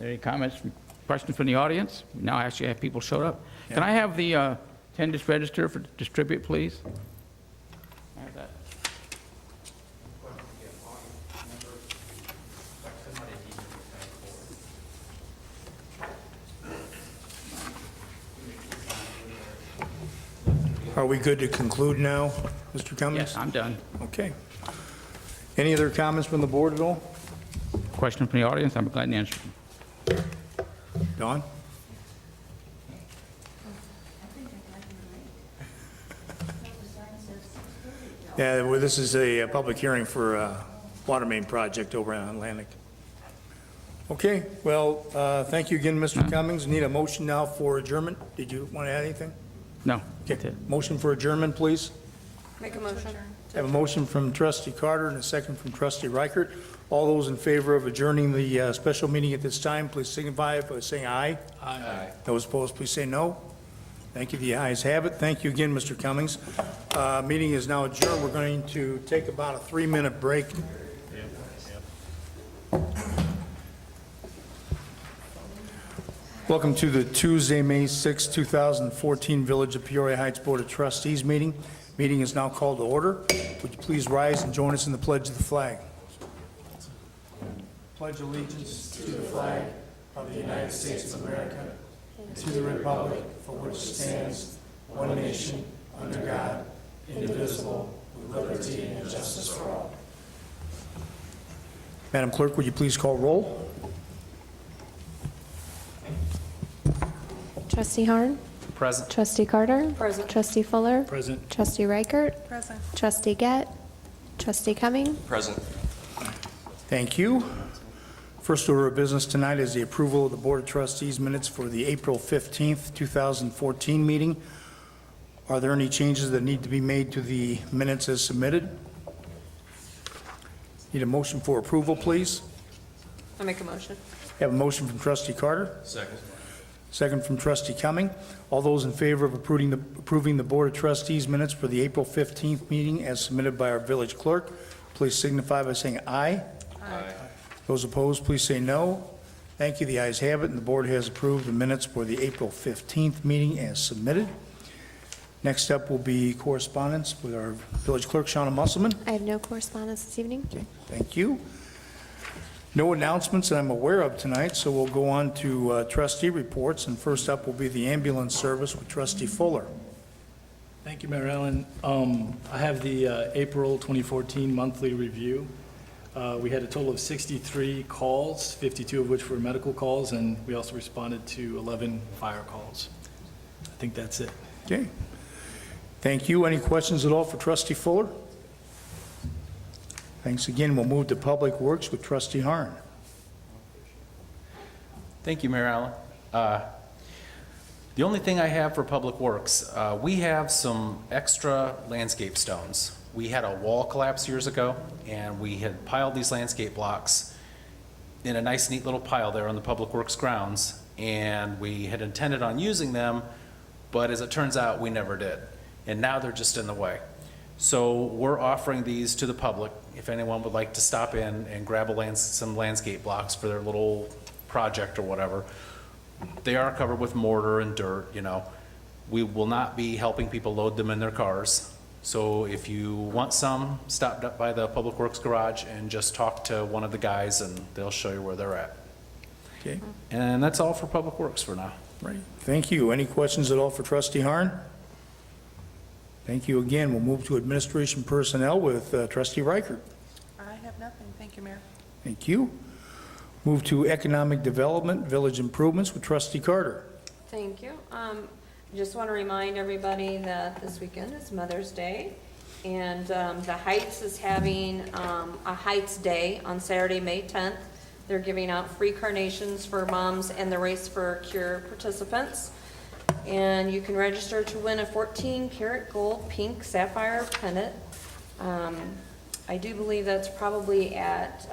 Any comments, questions from the audience? Now actually have people showed up. Can I have the attendance register for distribute, please? I have that. Are we good to conclude now, Mr. Cummings? Yes, I'm done. Okay. Any other comments from the board at all? Question from the audience, I'm glad to answer them. Don? Yeah, well, this is a public hearing for a water main project over on Atlantic. Okay, well, thank you again, Mr. Cummings. Need a motion now for adjournment. Did you want to add anything? No, that's it. Motion for adjournment, please. Make a motion. I have a motion from trustee Carter and a second from trustee Reichert. All those in favor of adjourning the special meeting at this time, please signify by saying aye. Aye. Those opposed, please say no. Thank you. The ayes have it. Thank you again, Mr. Cummings. Meeting is now adjourned. We're going to take about a 3-minute break. Welcome to the Tuesday, May 6, 2014 Village of Peoria Heights Board of Trustees meeting. Meeting is now called to order. Would you please rise and join us in the pledge of the flag? Pledge allegiance to the flag of the United States of America and to the republic for which it stands, one nation, under God, indivisible, with liberty and justice for all. Madam Clerk, would you please call roll? Trustee Harn? Present. Trustee Carter? Present. Trustee Fuller? Present. Trustee Reichert? Present. Trustee Gett? Trustee Cumming? Present. Thank you. First order of business tonight is the approval of the Board of Trustees minutes for the April 15th, 2014 meeting. Are there any changes that need to be made to the minutes as submitted? Need a motion for approval, please. I make a motion. Have a motion from trustee Carter. Second. Second from trustee Cumming. All those in favor of approving the Board of Trustees minutes for the April 15th meeting as submitted by our village clerk, please signify by saying aye. Aye. Those opposed, please say no. Thank you. The ayes have it, and the board has approved the minutes for the April 15th meeting as submitted. Next up will be correspondence with our village clerk, Shauna Musselman. I have no correspondence this evening. Okay, thank you. No announcements that I'm aware of tonight, so we'll go on to trustee reports, and first up will be the ambulance service with trustee Fuller. Thank you, Mayor Allen. I have the April 2014 monthly review. We had a total of 63 calls, 52 of which were medical calls, and we also responded to 11 fire calls. I think that's it. Okay. Thank you. Any questions at all for trustee Fuller? Thanks again. We'll move to Public Works with trustee Harn. Thank you, Mayor Allen. The only thing I have for Public Works, we have some extra landscape stones. We had a wall collapse years ago, and we had piled these landscape blocks in a nice, neat little pile there on the Public Works grounds, and we had intended on using them, but as it turns out, we never did. And now they're just in the way. So we're offering these to the public if anyone would like to stop in and grab some landscape blocks for their little project or whatever. They are covered with mortar and dirt, you know. We will not be helping people load them in their cars. So if you want some, stop up by the Public Works garage and just talk to one of the guys and they'll show you where they're at. Okay. And that's all for Public Works for now. Right. Thank you. Any questions at all for trustee Harn? Thank you again. We'll move to administration personnel with trustee Reichert. I have nothing. Thank you, Mayor. Thank you. Move to economic development, village improvements with trustee Carter. Thank you. Just want to remind everybody that this weekend is Mother's Day, and the Heights is having a Heights Day on Saturday, May 10th. They're giving out free carnations for moms and the Race for a Cure participants. And you can register to win a 14-karat gold pink sapphire pendant. I do believe that's probably at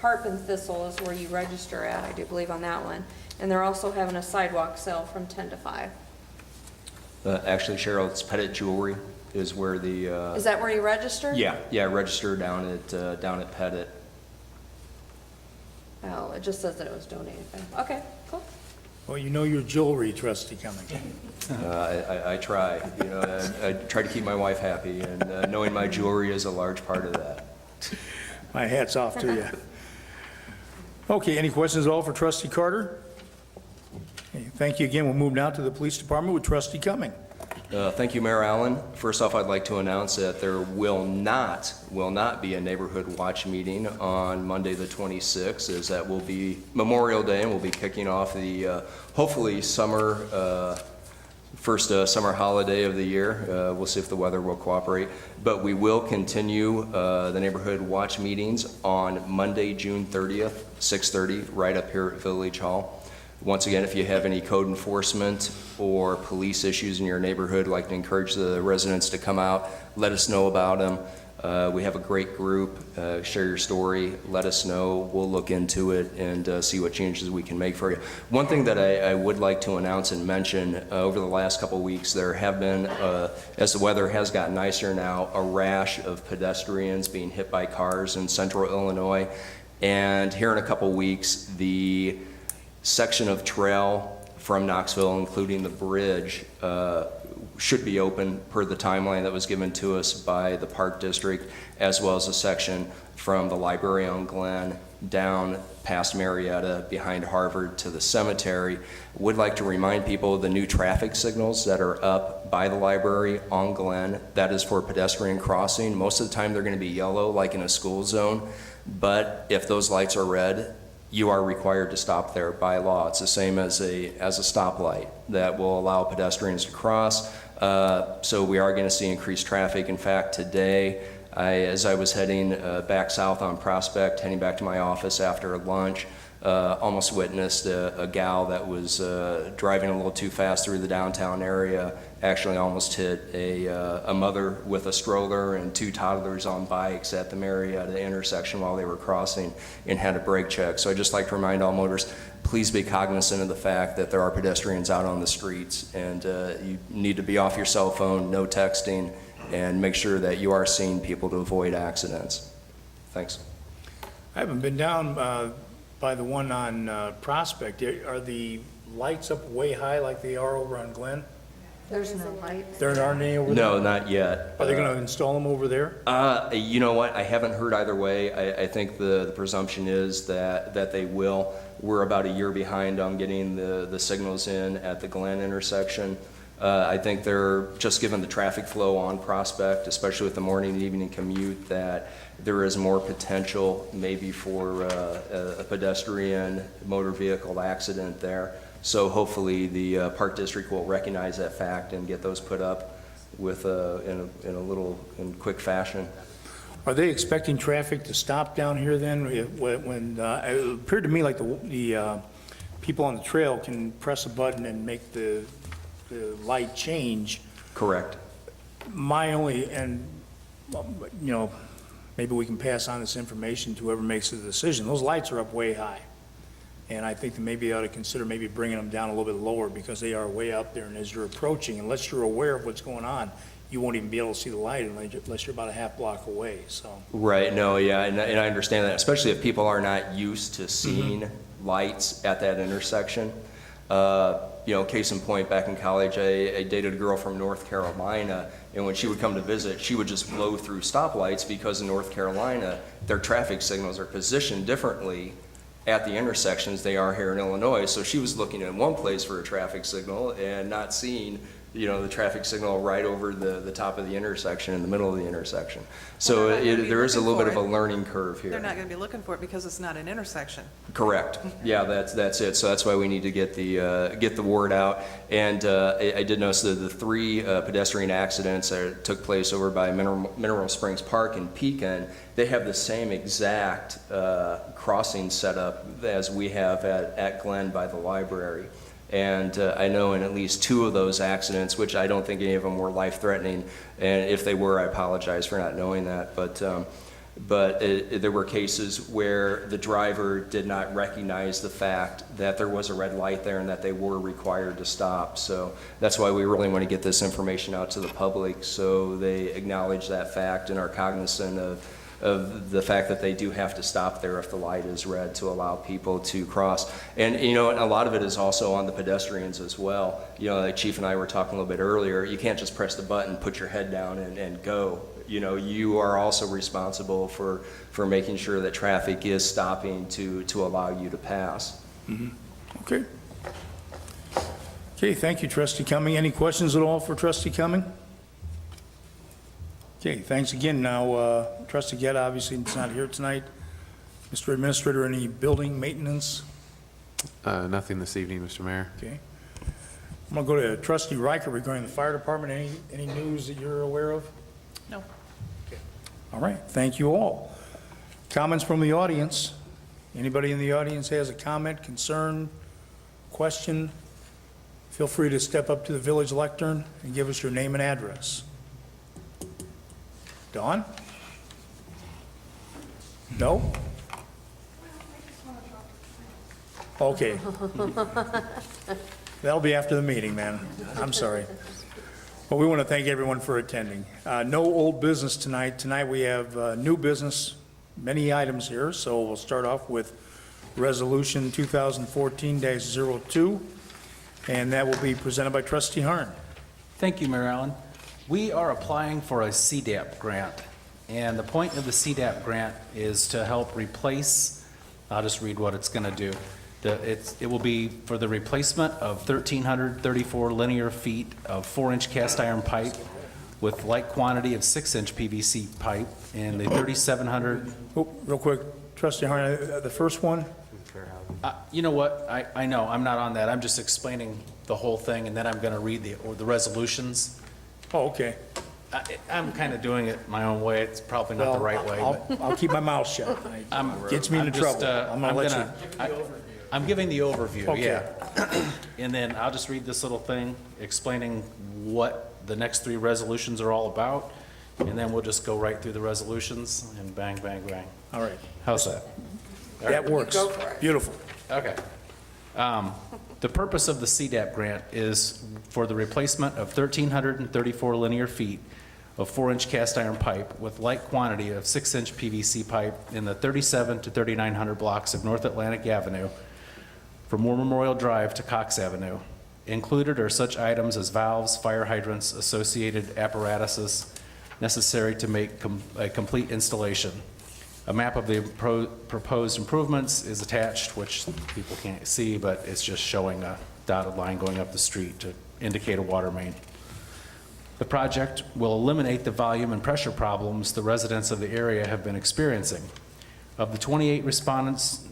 Harp and Thistle is where you register at, I do believe on that one. And they're also having a sidewalk sale from 10 to 5. Actually, Cheryl, it's Pettit Jewelry is where the... Is that where you register? Yeah, register down at Pettit. Oh, it just says that it was donated. Okay, cool. Well, you know your jewelry, trustee Cumming. I try, you know, I try to keep my wife happy, and knowing my jewelry is a large part of that. My hat's off to you. Okay, any questions at all for trustee Carter? Okay, thank you again. We'll move now to the police department with trustee Cumming. Thank you, Mayor Allen. First off, I'd like to announce that there will not be a neighborhood watch meeting on Monday, the 26th, as that will be Memorial Day, and we'll be kicking off the, hopefully, first summer holiday of the year. We'll see if the weather will cooperate. But we will continue the neighborhood watch meetings on Monday, June 30th, 6:30, right up here at Village Hall. Once again, if you have any code enforcement or police issues in your neighborhood, I'd like to encourage the residents to come out, let us know about them. We have a great group. Share your story, let us know. We'll look into it and see what changes we can make for you. One thing that I would like to announce and mention, over the last couple of weeks, there have been, as the weather has gotten nicer now, a rash of pedestrians being hit by cars in central Illinois. And here in a couple of weeks, the section of trail from Knoxville, including the bridge, should be open per the timeline that was given to us by the Park District, as well as a section from the library on Glen down past Marietta behind Harvard to the cemetery. Would like to remind people of the new traffic signals that are up by the library on Glen. That is for pedestrian crossing. Most of the time they're going to be yellow like in a school zone, but if those lights are red, you are required to stop there by law. It's the same as a stoplight that will allow pedestrians to cross. So we are going to see increased traffic. In fact, today, as I was heading back south on Prospect, heading back to my office after lunch, almost witnessed a gal that was driving a little too fast through the downtown area, actually almost hit a mother with a stroller and two toddlers on bikes at the Marietta intersection while they were crossing and had a brake check. So I'd just like to remind all motorists, please be cognizant of the fact that there are pedestrians out on the streets, and you need to be off your cell phone, no texting, and make sure that you are seeing people to avoid accidents. Thanks. I haven't been down by the one on Prospect. Are the lights up way high like they are over on Glen? There's no lights. There aren't any over there? No, not yet. Are they going to install them over there? You know what? I haven't heard either way. I think the presumption is that they will. We're about a year behind on getting the signals in at the Glen intersection. I think they're just given the traffic flow on Prospect, especially with the morning and evening commute, that there is more potential maybe for a pedestrian motor vehicle accident there. So hopefully the Park District will recognize that fact and get those put up with in quick fashion. Are they expecting traffic to stop down here then? When it appeared to me like the people on the trail can press a button and make the light change. Correct. My only, and, you know, maybe we can pass on this information to whoever makes the decision. Those lights are up way high. And I think that maybe they ought to consider maybe bringing them down a little bit lower, because they are way up there. And as you're approaching, unless you're aware of what's going on, you won't even be able to see the light unless you're about a half block away, so. Right, no, yeah, and I understand that, especially if people are not used to seeing lights at that intersection. You know, case in point, back in college, I dated a girl from North Carolina, and when she would come to visit, she would just blow through stoplights because in North Carolina, their traffic signals are positioned differently at the intersections they are here in Illinois. So she was looking in one place for a traffic signal and not seeing, you know, the traffic signal right over the top of the intersection, in the middle of the intersection. So there is a little bit of a learning curve here. They're not going to be looking for it because it's not an intersection. Correct. Yeah, that's it. So that's why we need to get the word out. And I did notice that the three pedestrian accidents that took place over by Mineral Springs Park in Pekin, they have the same exact crossing setup as we have at Glen by the library. And I know in at least two of those accidents, which I don't think any of them were life-threatening, and if they were, I apologize for not knowing that, but there were cases where the driver did not recognize the fact that there was a red light there and that they were required to stop. So that's why we really want to get this information out to the public, so they acknowledge that fact and are cognizant of the fact that they do have to stop there if the light is red to allow people to cross. And, you know, and a lot of it is also on the pedestrians as well. You know, like Chief and I were talking a little bit earlier, you can't just press the button, put your head down and go. You know, you are also responsible for making sure that traffic is stopping to allow you to pass. Okay. Okay, thank you, Trustee Cumming. Any questions at all for Trustee Cumming? Okay, thanks again. Now, Trustee Gett, obviously, is not here tonight. Mr. Administrator, any building maintenance? Nothing this evening, Mr. Mayor. Okay. I'm going to go to Trustee Riker regarding the fire department. Any news that you're aware of? No. All right, thank you all. Comments from the audience? Anybody in the audience has a comment, concern, question? Feel free to step up to the village lectern and give us your name and address. Dawn? No? Okay. That'll be after the meeting, man. I'm sorry. Well, we want to thank everyone for attending. No old business tonight. Tonight we have new business, many items here, so we'll start off with Resolution 2014-02, and that will be presented by Trustee Harn. Thank you, Mayor Allen. We are applying for a CDAP grant, and the point of the CDAP grant is to help replace, I'll just read what it's going to do. It will be for the replacement of 1,334 linear feet of 4-inch cast iron pipe with like quantity of 6-inch PVC pipe and the 3,700. Oh, real quick, Trustee Harn, the first one? You know what? I know, I'm not on that. I'm just explaining the whole thing, and then I'm going to read the resolutions. Oh, okay. I'm kind of doing it my own way. It's probably not the right way, but I'll keep my mouth shut. Gets me into trouble. I'm going to let you. I'm giving the overview, Okay. yeah. And then I'll just read this little thing explaining what the next three resolutions are all about, and then we'll just go right through the resolutions and bang, bang, bang. All right. How's that? That works. Go for it. Beautiful. Okay. The purpose of the CDAP grant is for the replacement of 1,334 linear feet of 4-inch cast iron pipe with like quantity of 6-inch PVC pipe in the 37 to 3,900 blocks of North Atlantic Avenue from War Memorial Drive to Cox Avenue. Included are such items as valves, fire hydrants, associated apparatuses necessary to make a complete installation. A map of the proposed improvements is attached, which people can't see, but it's just showing a dotted line going up the street to indicate a water main. The project will eliminate the volume and pressure problems the residents of the area have been experiencing. Of the 28 respondents,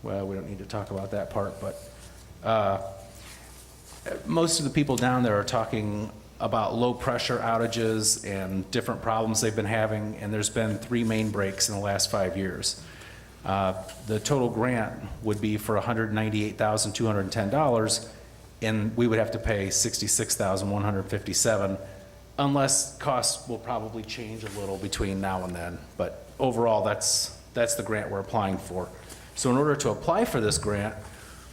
well, we don't need to talk about that part, but most of the people down there are talking about low pressure outages and different problems they've been having, and there's been 3 main breaks in the last 5 years. The total grant would be for $198,210, and we would have to pay $66,157, unless costs will probably change a little between now and then. But overall, that's the grant we're applying for. So in order to apply for this grant,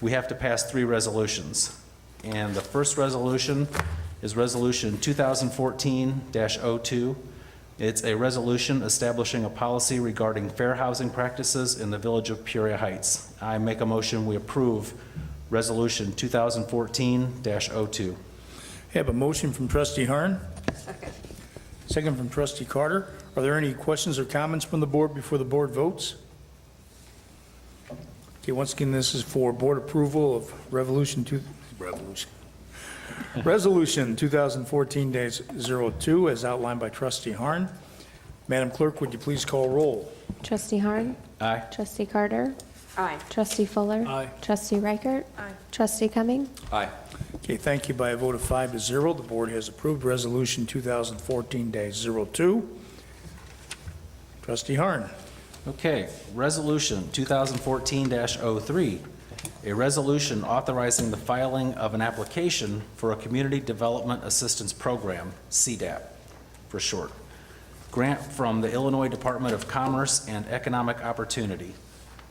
we have to pass 3 resolutions. And the first resolution is Resolution 2014-02. It's a resolution establishing a policy regarding fair housing practices in the village of Peoria Heights. I make a motion we approve Resolution 2014-02. Have a motion from Trustee Harn, Second. second from Trustee Carter. Are there any questions or comments from the board before the board votes? Okay, once again, this is for board approval of Resolution 2014-02 as outlined by Trustee Harn. Madam Clerk, would you please call roll? Trustee Harn. Aye. Trustee Carter. Aye. Trustee Fuller. Aye. Trustee Reichert. Aye. Trustee Cumming. Aye. Okay, thank you. By a vote of 5-0, the board has approved Resolution 2014-02. Trustee Harn. Okay, Resolution 2014-03, a resolution authorizing the filing of an application for a Community Development Assistance Program, CDAP for short, grant from the Illinois Department of Commerce and Economic Opportunity.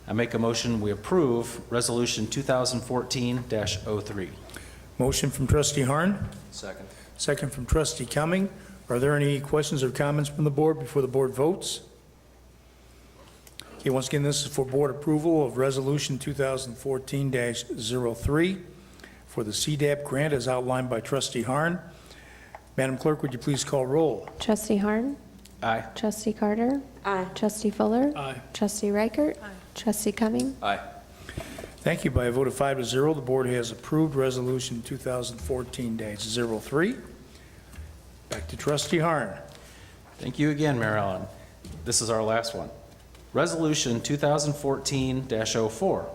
I make a motion we approve Resolution 2014-03. Motion from Trustee Harn, Second. second from Trustee Cumming. Are there any questions or comments from the board before the board votes? Okay, once again, this is for board approval of Resolution 2014-03 for the CDAP grant as outlined by Trustee Harn. Madam Clerk, would you please call roll? Trustee Harn. Aye. Trustee Carter. Aye. Trustee Fuller. Aye. Trustee Reichert. Aye. Trustee Cumming. Aye. Thank you. By a vote of 5-0, the board has approved Resolution 2014-03. Back to Trustee Harn. Thank you again, Mayor Allen. This is our last one. Resolution 2014-04,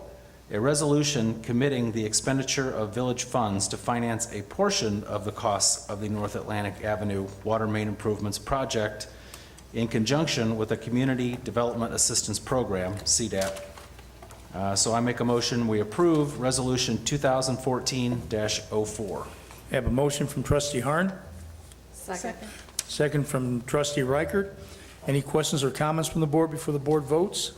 a resolution committing the expenditure of village funds to finance a portion of the costs of the North Atlantic Avenue Water Main Improvements Project in conjunction with a Community Development Assistance Program, CDAP. So I make a motion, we approve Resolution 2014-04. I have a motion from Trustee Harn, Second. second from Trustee Reichert. Any questions or comments from the board before the board votes?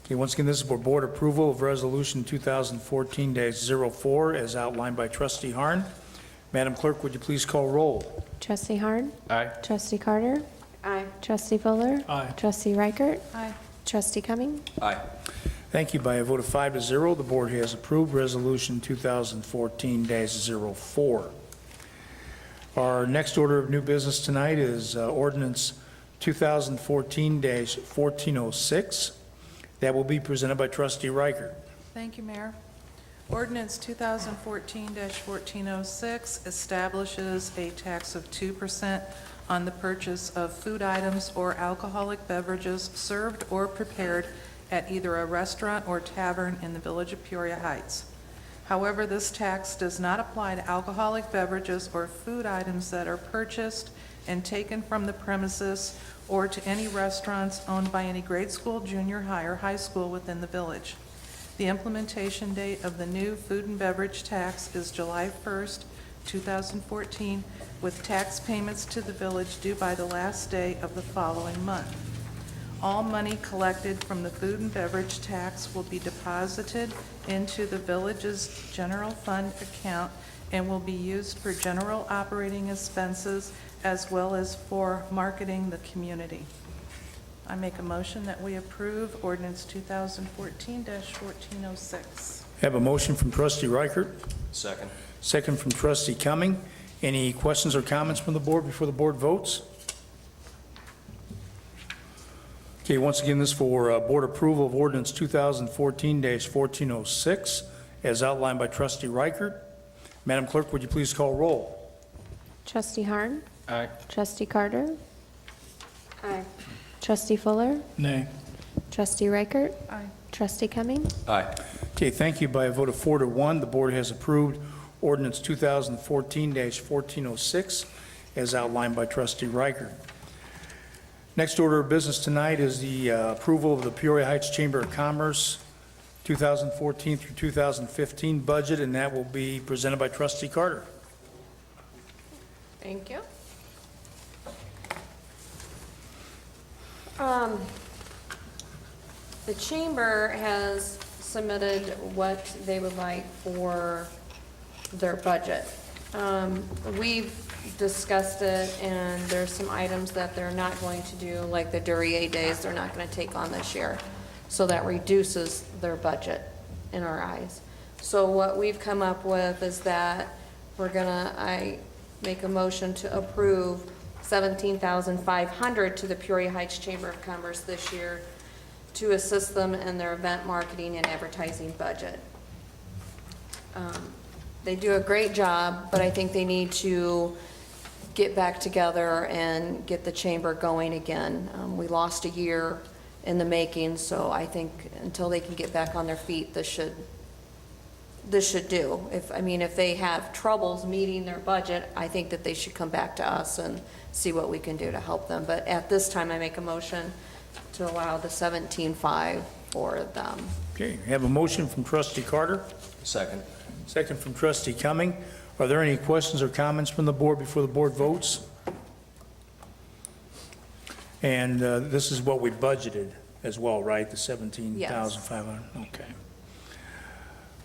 Okay, once again, this is for board approval of Resolution 2014-04 as outlined by Trustee Harn. Madam Clerk, would you please call roll? Trustee Harn. Aye. Trustee Carter. Aye. Trustee Fuller. Aye. Trustee Reichert. Aye. Trustee Cumming. Aye. Thank you. By a vote of 5-0, the board has approved Resolution 2014-04. Our next order of new business tonight is Ordinance 2014-1406. That will be presented by Trustee Reichert. Thank you, Mayor. Ordinance 2014-1406 establishes a tax of 2% on the purchase of food items or alcoholic beverages served or prepared at either a restaurant or tavern in the Village of Peoria Heights. However, this tax does not apply to alcoholic beverages or food items that are purchased and taken from the premises or to any restaurants owned by any grade school, junior high, or high school within the village. The implementation date of the new food and beverage tax is July 1st, 2014, with tax payments to the village due by the last day of the following month. All money collected from the food and beverage tax will be deposited into the village's general fund account and will be used for general operating expenses as well as for marketing the community. I make a motion that we approve ordinance 2014-1406. Have a motion from Trustee Reichert, Second. second from Trustee Cumming. Any questions or comments from the board before the board votes? Okay, once again, this is for board approval of Ordinance 2014-1406, as outlined by Trustee Reichert. Madam Clerk, would you please call roll? Trustee Harn. Aye. Trustee Carter. Aye. Trustee Fuller. Nay. Trustee Reichert. Aye. Trustee Cumming. Aye. Okay, thank you. By a vote of 4-1, the board has approved Ordinance 2014-1406, as outlined by Trustee Reichert. Next order of business tonight is the approval of the Peoria Heights Chamber of Commerce 2014 through 2015 budget, and that will be presented by Trustee Carter. Thank you. The chamber has submitted what they would like for their budget. We've discussed it, and there's some items that they're not going to do, like the Duryea days, they're not going to take on this year. So that reduces their budget in our eyes. So what we've come up with is that I make a motion to approve $17,500 to the Peoria Heights Chamber of Commerce this year to assist them in their event marketing and advertising budget. They do a great job, but I think they need to get back together and get the chamber going again. We lost a year in the making, so I think until they can get back on their feet, this should do. If they have troubles meeting their budget, I think that they should come back to us and see what we can do to help them. But at this time, I make a motion to allow the $17,500 for them. Okay, I have a motion from Trustee Carter, Second. second from Trustee Cumming. Are there any questions or comments from the board before the board votes? And this is what we budgeted as well, right? The $17,500? Okay.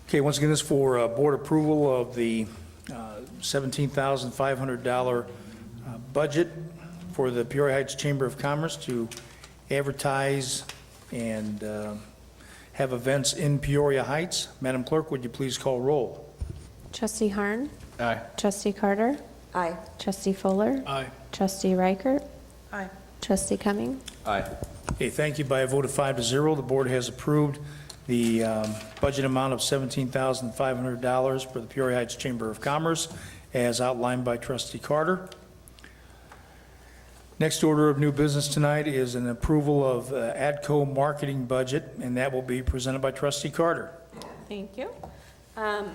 Okay, once again, this is for board approval of the $17,500 budget for the Peoria Heights Chamber of Commerce to advertise and have events in Peoria Heights. Madam Clerk, would you please call roll? Trustee Harn. Aye. Trustee Carter. Aye. Trustee Fuller. Aye. Trustee Reichert. Aye. Trustee Cumming. Aye. Okay, thank you. By a vote of 5-0, the board has approved the budget amount of $17,500 for the Peoria Heights Chamber of Commerce as outlined by Trustee Carter. Next order of new business tonight is an approval of ADCO marketing budget, and that will be presented by Trustee Carter. Thank you. Matt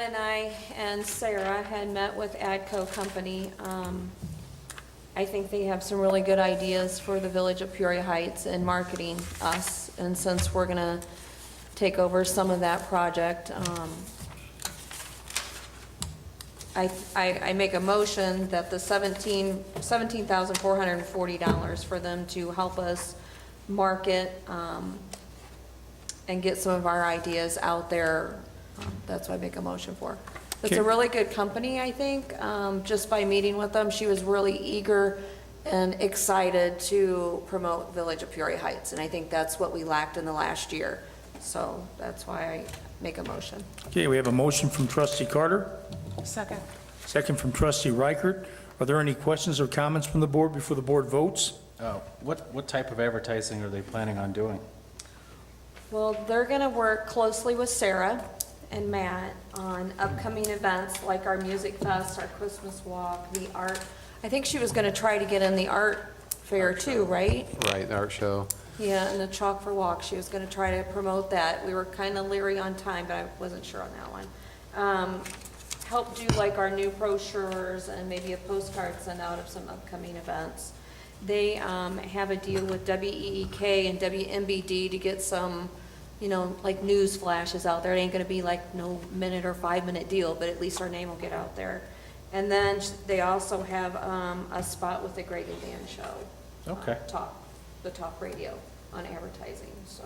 and I and Sarah had met with ADCO Company. I think they have some really good ideas for the village of Peoria Heights and marketing us. And since we're gonna take over some of that project, I make a motion that the $17,440 for them to help us market, and get some of our ideas out there. That's what I make a motion for. It's a Okay. really good company, I think. Just by meeting with them, she was really eager and excited to promote Village of Peoria Heights, and I think that's what we lacked in the last year. So that's why I make a motion. Okay, we have a motion from Trustee Carter, Second. second from Trustee Reichert. Are there any questions or comments from the board before the board votes? What type of advertising are they planning on doing? Well, they're gonna work closely with Sarah and Matt on upcoming events like our Music Fest, our Christmas Walk, the art. I think she was gonna try to get in the art fair too, right? Right, the art show. Yeah, and the Chalk for Walk, she was gonna try to promote that. We were kinda leery on time, but I wasn't sure on that one. Help do like our new brochures and maybe a postcard sent out of some upcoming events. They have a deal with WEEK and WMBD to get some, like news flashes out there. It ain't gonna be like no minute or 5-minute deal, but at least our name will get out there. And then they also have a spot with the Greg and Dan show. Okay. The talk radio on advertising, so.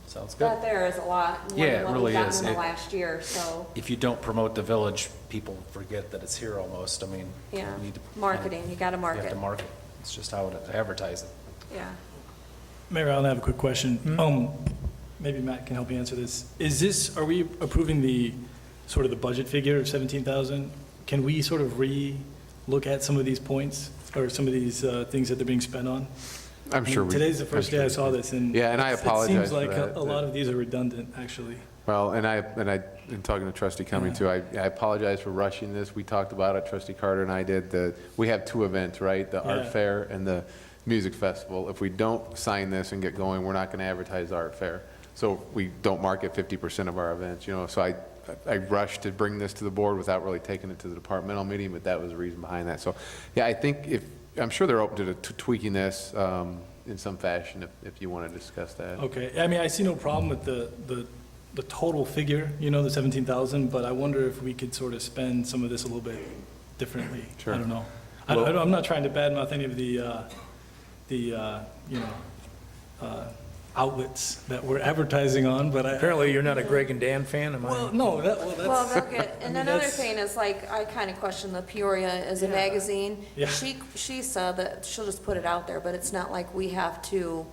Sounds good. That there is a lot more Yeah, it than what really we've gotten is. in the It- last year, so, If you don't promote the village, people forget that it's here almost. I mean, yeah. we need to. Marketing, you gotta You market, have to market. It's just how to advertise it. yeah. Mayor Allen, I have a quick question. Maybe Matt can help me answer this. Are we approving the, sort of the budget figure of 17,000? Can we sort of re-look at some of these points or some of these things that they're being spent on? I'm sure we. Today's the first I'm day I sure- saw this, and. Yeah, and I apologize It seems for like that. a lot of these are redundant, actually. Well, and in talking to Trustee Cumming too, I apologize for rushing this. We talked about it, Trustee Carter and I did, we have 2 events, right? The art Yeah. fair and the music festival. If we don't sign this and get going, we're not gonna advertise the art fair. So we don't market 50% of our events, so I rushed to bring this to the board without really taking it to the departmental meeting, but that was the reason behind that. So, yeah, I think I'm sure they're open to tweaking this in some fashion if you want to discuss that. Okay, I mean, I see no problem with the total figure, the 17,000, but I wonder if we could sort of spend some of this a little bit differently. Sure. I don't know. I'm not trying to badmouth any of the outlets that we're advertising on, but Apparently, you're not a Greg and Dan fan, am I? well, no, that's. Well, they'll get, and mean, another that's- thing is like, I kind of question the Peoria as a Yeah. magazine. Yeah. She said that she'll just put it out there, but it's not like we have to,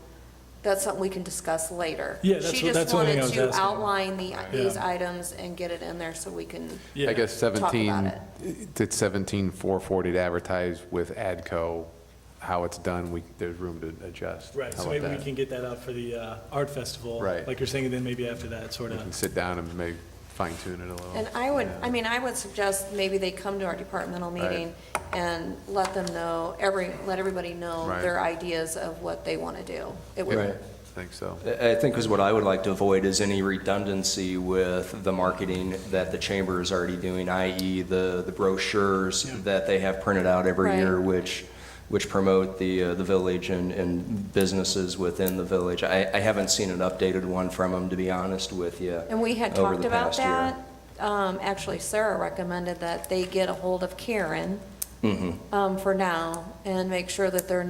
that's something we can discuss later. Yeah, that's the only thing I was She just wanted to asking. outline these Yeah. items and get it in there so we can, Yeah. I guess Talk about 17, it. it's 17,440 to advertise with ADCO, how it's done, there's room to adjust. Right, How so about maybe we that? can get that out for the art festival. Right. Like you're saying, and then maybe after that, sort We of. can sit down and maybe fine tune it a little. and I would suggest maybe they come to our departmental Right. meeting and let them know, let everybody know Right. their ideas of what they want to do. It would, Right. I think so. I think because what I would like to avoid is any redundancy with the marketing that the chamber is already doing, i.e. the brochures Yeah. that they have printed out every Right. year, which promote the village and businesses within the village. I haven't seen an updated one from them, to be honest with you. And we had over talked the about past year. that. Actually, Sarah recommended that they get a hold of Karen for now and make sure that we're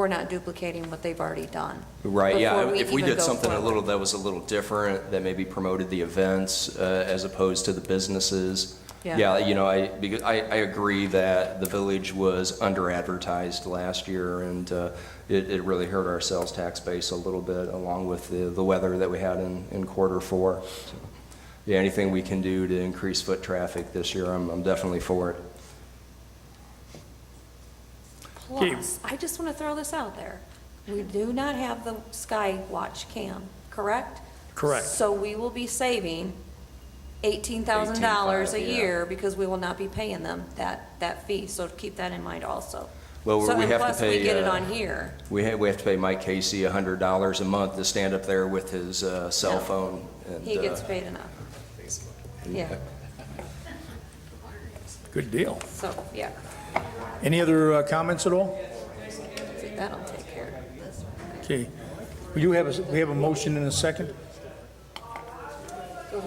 not duplicating what they've already done. Right, yeah, before if we even did go something forward. that was a little different, that maybe promoted the events as opposed to the businesses, Yeah, you know, because I agree that the village was under-advertised last year, and it really hurt our sales tax base a little bit, along with the weather that we had in quarter four. So, yeah, anything we can do to increase foot traffic this year, I'm definitely for it. Plus, I just want to throw this out there. We do not have the Sky Watch cam, correct? Correct. So we will be saving $18,000 a $18,500, year because we will not be paying them that fee. So keep that in mind also. Well, So, we and have to plus, we pay, get it on here. We have to pay Mike Casey $100 a month to stand up there with his cell No. phone. And, He gets paid enough. Yeah, Good deal. so, yeah, Any other comments at all? see, that'll take care of this. Okay. We have a motion and a second?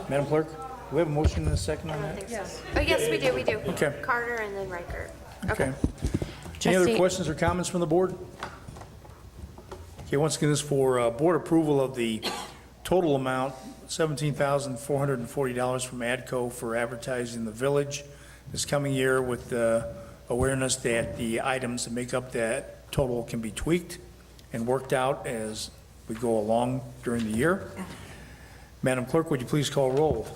Madam Clerk, do we have a motion and a second on that? Yes. Oh, yes, we do, we do. Okay. Carter and then Reichert. Okay. Any other Trustee- questions or comments from the board? Okay, once again, this is for board approval of the total amount, $17,440 from ADCO for advertising the village this coming year, with the awareness that the items that make up that total can be tweaked and worked out as we go along during the year. Madam Clerk, would you please call roll?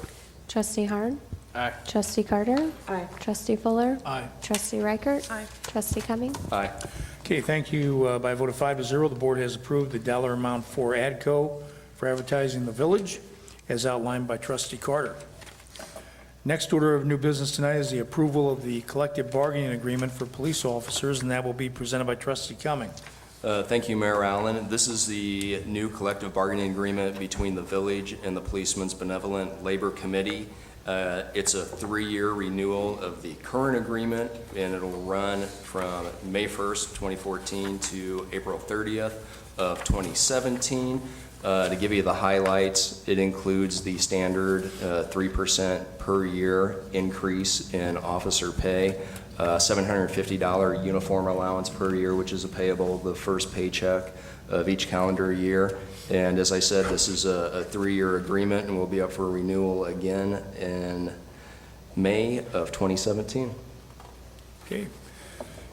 Trustee Harn. Aye. Trustee Carter. Aye. Trustee Fuller. Aye. Trustee Reichert. Aye. Trustee Cummings. Aye. Okay, thank you. By a vote of 5-0, the board has approved the dollar amount for ADCO for advertising the village, as outlined by Trustee Carter. Next order of new business tonight is the approval of the collective bargaining agreement for police officers, and that will be presented by Trustee Cummings. Thank you, Mayor Allen. This is the new collective bargaining agreement between the village and the Policemen's Benevolent Labor Committee. It's a 3-year renewal of the current agreement, and it'll run from May 1st, 2014 to April 30th of 2017. To give you the highlights, it includes the standard 3% per year increase in officer pay, $750 uniform allowance per year, which is payable the first paycheck of each calendar year. And as I said, this is a 3-year agreement, and will be up for renewal again in May of 2017. Okay.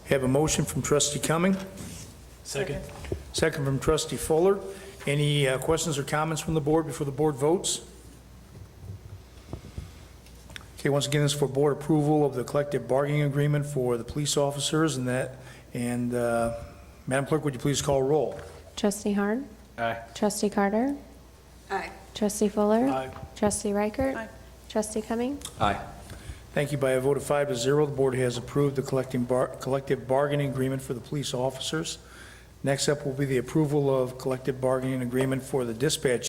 Have a motion from Trustee Cummings, Second. second from Trustee Fuller. Any questions or comments from the board before the board votes? Okay, once again, this is for board approval of the collective bargaining agreement for the police officers, and Madam Clerk, would you please call roll? Trustee Harn. Aye. Trustee Carter. Aye. Trustee Fuller. Aye. Trustee Reichert. Aye. Trustee Cummings. Aye. Thank you. By a vote of 5-0, the board has approved the collective bargaining agreement for the police officers. Next up will be the approval of collective bargaining agreement for the dispatch